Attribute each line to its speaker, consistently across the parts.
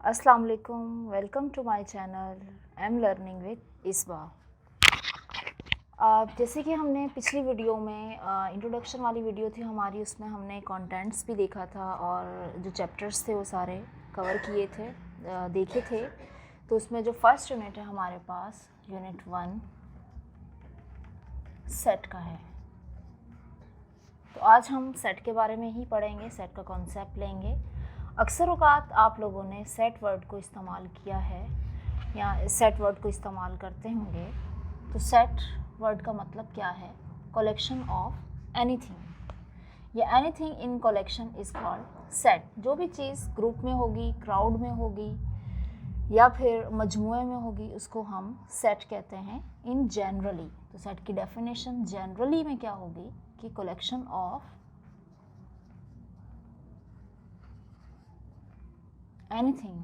Speaker 1: अस्सलाम वालेकुम, welcome to my channel I am learning with Isba. जैसे कि हमने पिछली वीडियो में इंट्रोडक्शन वाली वीडियो थी हमारी, उसमें हमने कंटेंट्स भी देखा था और जो चैप्टर्स थे वो सारे कवर किए थे, देखे थे। तो उसमें जो फर्स्ट यूनिट है हमारे पास, यूनिट 1 सेट का है। तो आज हम सेट के बारे में ही पढ़ेंगे, सेट का कॉन्सेप्ट लेंगे। अक्सर औक़ात आप लोगों ने सेट वर्ड को इस्तेमाल किया है या सेट वर्ड को इस्तेमाल करते होंगे। तो सेट वर्ड का मतलब क्या है? कलेक्शन ऑफ एनीथिंग या anything in collection is called set. जो भी चीज़ ग्रुप में होगी, क्राउड में होगी या फिर मजमूए में होगी, उसको हम सेट कहते हैं इन जनरली। तो सेट की डेफिनेशन जनरली में क्या होगी कि collection of anything.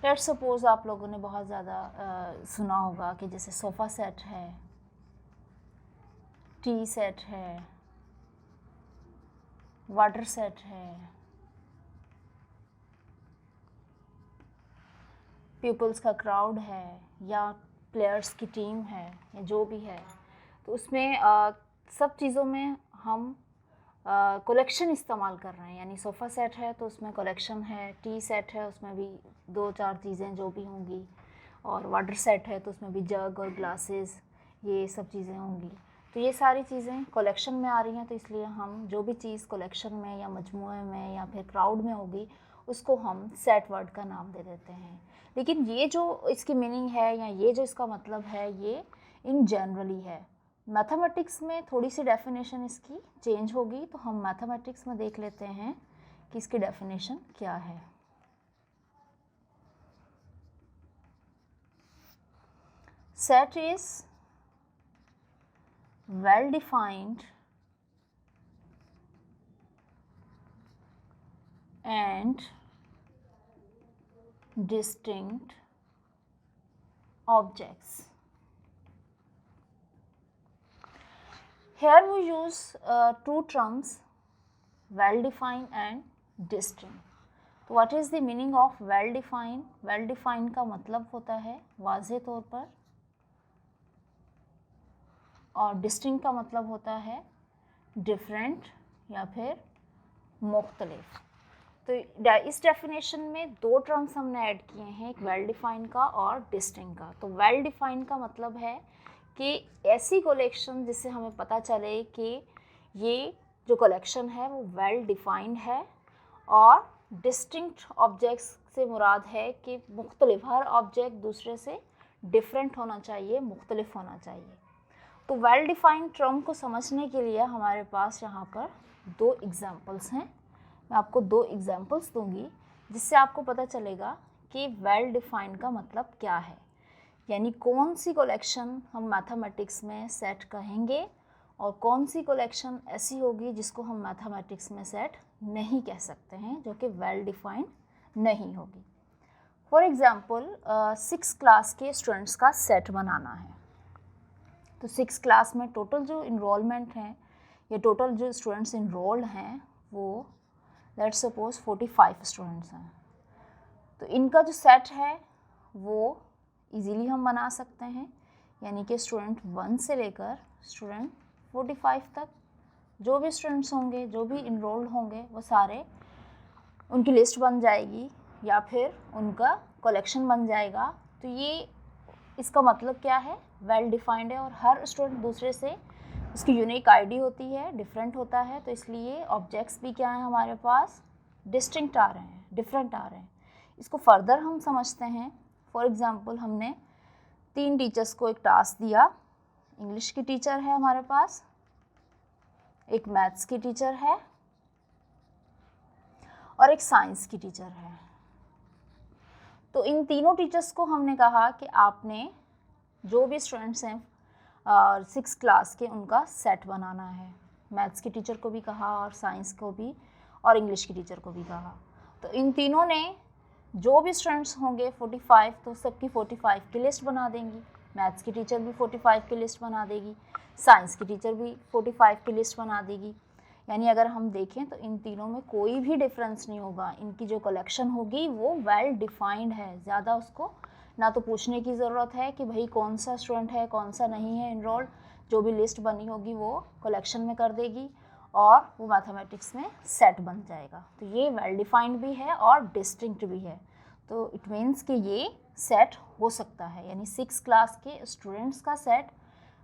Speaker 1: Let suppose आप लोगों ने बहुत ज़्यादा सुना होगा कि जैसे सोफ़ा सेट है, टी सेट है, वाटर सेट है, पीपल्स का क्राउड है या प्लेयर्स की टीम है या जो भी है। तो उसमें सब चीज़ों में हम कलेक्शन इस्तेमाल कर रहे हैं। यानी सोफ़ा सेट है तो उसमें कलेक्शन है, टी सेट है उसमें भी 2-4 चीज़ें जो भी होंगी, और वाटर सेट है तो उसमें भी जग और ग्लासेस, ये सब चीज़ें होंगी। तो ये सारी चीज़ें कलेक्शन में आ रही हैं, तो इसलिए हम जो भी चीज़ कलेक्शन में या मजमूए में या फिर क्राउड में होगी उसको हम सेट वर्ड का नाम दे देते हैं। लेकिन ये जो इसकी मीनिंग है या ये जो इसका मतलब है, ये इन जनरली है। मैथमेटिक्स में थोड़ी सी डेफिनेशन इसकी चेंज होगी, तो हम मैथमेटिक्स में देख लेते हैं कि इसकी डेफिनेशन क्या है। Set is well defined and distinct objects. Here we use two terms, well defined and distinct. तो what is the meaning of well defined? Well defined का मतलब होता है वाज़े तौर पर, और distinct का मतलब होता है different या फिर मुख्तलिफ। तो इस डेफिनेशन में दो टर्म्स हमने ऐड किए हैं, एक वेल डिफाइंड का और डिस्टिंक्ट का। तो वेल डिफाइंड का मतलब है कि ऐसी कलेक्शन जिससे हमें पता चले कि ये जो कलेक्शन है वो वेल डिफाइंड है, और डिस्टिंक्ट ऑब्जेक्ट्स से मुराद है कि मुख्तलिफ, हर ऑब्जेक्ट दूसरे से डिफरेंट होना चाहिए, मुख्तलिफ होना चाहिए। तो वेल डिफाइंड टर्म को समझने के लिए हमारे पास यहाँ पर दो एग्जाम्पल्स हैं। मैं आपको दो एग्जाम्पल्स दूंगी जिससे आपको पता चलेगा कि वेल डिफाइंड का मतलब क्या है, यानी कौन सी कलेक्शन हम मैथमेटिक्स में सेट कहेंगे और कौन सी कलेक्शन ऐसी होगी जिसको हम मैथमेटिक्स में सेट नहीं कह सकते हैं, जो कि वेल डिफाइंड नहीं होगी। फॉर एग्ज़ाम्पल 6 क्लास के स्टूडेंट्स का सेट बनाना है। तो 6 क्लास में टोटल जो इनरोलमेंट हैं या टोटल जो स्टूडेंट्स इनरोल्ड हैं वो लेट्स सपोज 45 स्टूडेंट्स हैं। तो इनका जो सेट है वो इजीली हम बना सकते हैं, यानी कि स्टूडेंट 1 से लेकर स्टूडेंट 45 तक जो भी स्टूडेंट्स होंगे, जो भी इनरोल्ड होंगे, वो सारे उनकी लिस्ट बन जाएगी या फिर उनका कलेक्शन बन जाएगा। तो ये इसका मतलब क्या है? वेल डिफाइंड है, और हर स्टूडेंट दूसरे से उसकी यूनिक आईडी होती है, डिफरेंट होता है। तो इसलिए ऑब्जेक्ट्स भी क्या हैं हमारे पास? डिस्टिंक्ट आ रहे हैं, डिफरेंट आ रहे हैं। इसको फर्दर हम समझते हैं। फॉर एग्ज़ाम्पल हमने 3 टीचर्स को एक टास्क दिया। इंग्लिश की टीचर है हमारे पास, एक मैथ्स की टीचर है और एक साइंस की टीचर है। तो इन तीनों टीचर्स को हमने कहा कि आपने जो भी स्टूडेंट्स हैं 6 क्लास के, उनका सेट बनाना है। मैथ्स की टीचर को भी कहा और साइंस को भी और इंग्लिश की टीचर को भी कहा। तो इन तीनों ने जो भी स्टूडेंट्स होंगे 45, तो सबकी 45 की लिस्ट बना देंगी। मैथ्स की टीचर भी 45 की लिस्ट बना देगी, साइंस की टीचर भी 45 की लिस्ट बना देगी। यानी अगर हम देखें तो इन तीनों में कोई भी डिफरेंस नहीं होगा, इनकी जो कलेक्शन होगी वो वेल डिफाइंड है, ज़्यादा उसको ना तो पूछने की ज़रूरत है कि भाई कौन सा स्टूडेंट है कौन सा नहीं है इनरोल्ड, जो भी लिस्ट बनी होगी वो कलेक्शन में कर देगी और वो मैथमेटिक्स में सेट बन जाएगा। तो ये वेल डिफाइंड भी है और डिस्टिंक्ट भी है, तो इट मीन्स कि ये सेट हो सकता है, यानी 6 क्लास के स्टूडेंट्स का सेट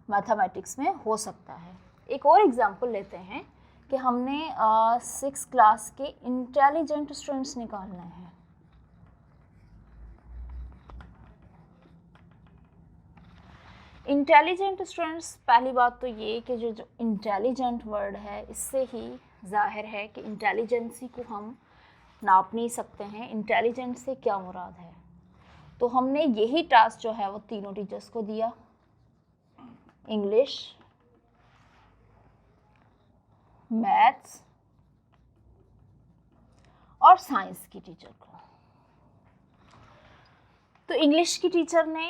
Speaker 1: मैथमेटिक्स में हो सकता है। एक और एग्जांपल लेते हैं कि हमने 6 क्लास के इंटेलिजेंट स्टूडेंट्स निकालने हैं। इंटेलिजेंट स्टूडेंट्स, पहली बात तो ये कि जो इंटेलिजेंट वर्ड है इससे ही जाहिर है कि इंटेलिजेंसी को हम नाप नहीं सकते हैं, इंटेलिजेंट से क्या मुराद है। तो हमने यही टास्क जो है वो तीनों टीचर्स को दिया, इंग्लिश, मैथ्स और साइंस की टीचर को। तो इंग्लिश की टीचर ने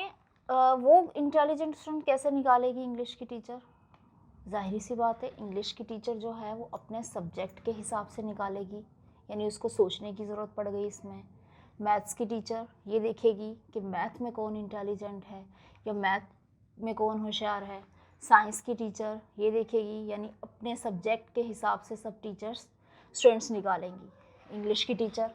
Speaker 1: वो इंटेलिजेंट स्टूडेंट कैसे निकालेगी इंग्लिश की टीचर? जाहिर सी बात है, इंग्लिश की टीचर जो है वो अपने सब्जेक्ट के हिसाब से निकालेगी, यानी उसको सोचने की ज़रूरत पड़ गई इसमें। मैथ्स की टीचर ये देखेगी कि मैथ में कौन इंटेलिजेंट है या मैथ में कौन होशियार है। साइंस की टीचर ये देखेगी, यानी अपने सब्जेक्ट के हिसाब से सब टीचर्स स्टूडेंट्स निकालेंगी। इंग्लिश की टीचर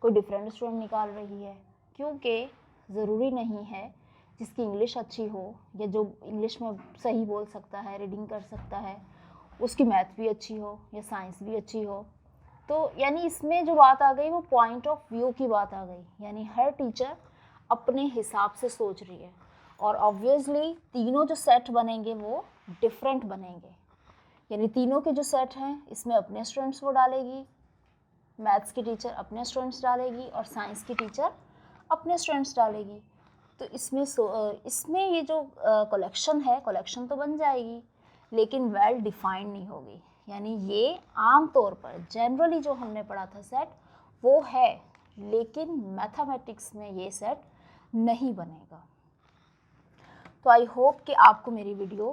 Speaker 1: कोई डिफरेंट स्टूडेंट निकाल रही है, क्योंकि ज़रूरी नहीं है जिसकी इंग्लिश अच्छी हो या जो इंग्लिश में सही बोल सकता है, रीडिंग कर सकता है, उसकी मैथ भी अच्छी हो या साइंस भी अच्छी हो। तो यानी इसमें जो बात आ गई वो पॉइंट ऑफ व्यू की बात आ गई, यानी हर टीचर अपने हिसाब से सोच रही है और ऑब्वियसली तीनों जो सेट बनेंगे वो डिफरेंट बनेंगे, यानी तीनों के जो सेट हैं इसमें अपने स्टूडेंट्स वो डालेगी, मैथ्स की टीचर अपने स्टूडेंट्स डालेगी और साइंस की टीचर अपने स्टूडेंट्स डालेगी। तो इसमें ये जो कलेक्शन है, कलेक्शन तो बन जाएगी लेकिन वेल डिफाइंड नहीं होगी, यानी ये आम तौर पर जनरली जो हमने पढ़ा था सेट वो है, लेकिन मैथमेटिक्स में ये सेट नहीं बनेगा। तो आई होप कि आपको मेरी वीडियो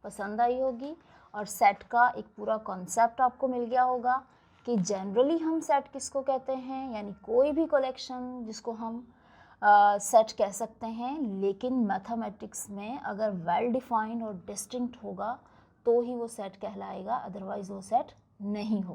Speaker 1: पसंद आई होगी और सेट का एक पूरा कॉन्सेप्ट आपको मिल गया होगा कि जनरली हम सेट किसको कहते हैं, यानी कोई भी कलेक्शन जिसको हम सेट कह सकते हैं, लेकिन मैथमेटिक्स में अगर वेल डिफाइंड और डिस्टिंक्ट होगा तो ही वो सेट कहलाएगा, अदरवाइज़ वो सेट नहीं होगा।